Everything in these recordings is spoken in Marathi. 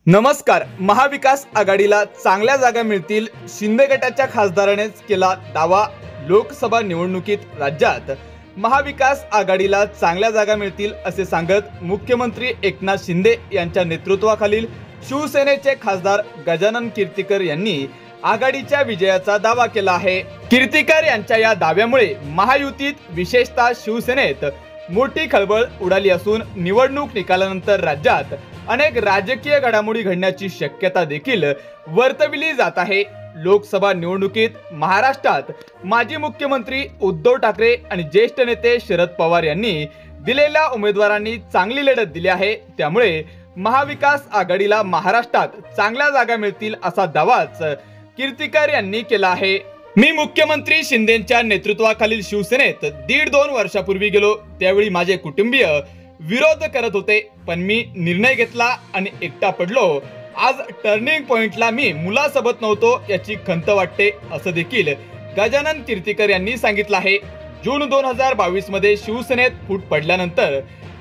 नमस्कार. महाविकास आघाडीला चांगल्या जागा मिळतील, शिंदे गटाच्या खासदारानेच केला दावा. लोकसभा निवडणुकीत राज्यात महाविकास आघाडीला चांगल्या जागा मिळतील असे सांगत मुख्यमंत्री एकनाथ शिंदे यांच्या नेतृत्वाखालील शिवसेनेचे खासदार गजानन कीर्तिकर यांनी आघाडीच्या विजयाचा दावा केला आहे. कीर्तिकर यांच्या या दाव्यामुळे महायुतीत विशेषतः शिवसेनेत मोठी खळबळ उडाली असून निवडणूक निकालानंतर राज्यात अनेक राजकीय घडामोडी घडण्याची शक्यता देखील वर्तविली जात आहे. लोकसभा निवडणुकीत महाराष्ट्रात माजी मुख्यमंत्री उद्धव ठाकरे आणि ज्येष्ठ नेते शरद पवार यांनी दिलेल्या उमेदवारांनी चांगली लढत दिली आहे. त्यामुळे महाविकास आघाडीला महाराष्ट्रात चांगल्या जागा मिळतील असा दावाच कीर्तिकर यांनी केला आहे. मी मुख्यमंत्री शिंदेच्या नेतृत्वाखालील शिवसेनेत 1.5-2 वर्षापूर्वी गेलो. त्यावेळी माझे कुटुंबीय विरोध करत होते, पण मी निर्णय घेतला आणि एकटा पडलो. आज टर्निंग पॉइंटला मी मुलासोबत नव्हतो याची खंत वाटते, असं देखील गजानन कीर्तिकर यांनी सांगितलं आहे. जून 2022 मध्ये शिवसेनेत फूट पडल्यानंतर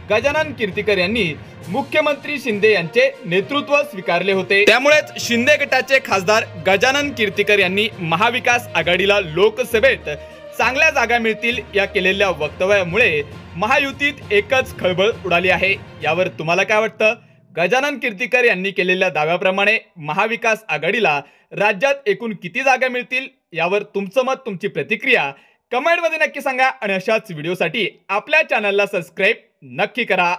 गजानन कीर्तिकर यांनी मुख्यमंत्री शिंदे यांचे नेतृत्व स्वीकारले होते. त्यामुळेच शिंदे गटाचे खासदार गजानन कीर्तिकर यांनी महाविकास आघाडीला लोकसभेत चांगल्या जागा मिळतील या केलेल्या वक्तव्यामुळे महायुतीत एकच खळबळ उडाली आहे. यावर तुम्हाला काय वाटतं? गजानन कीर्तिकर यांनी केलेल्या दाव्याप्रमाणे महाविकास आघाडीला राज्यात एकूण किती जागा मिळतील यावर तुमचं मत, तुमची प्रतिक्रिया कमेंटमध्ये नक्की सांगा आणि अशाच व्हिडिओसाठी आपल्या चॅनलला सबस्क्राईब नक्की करा.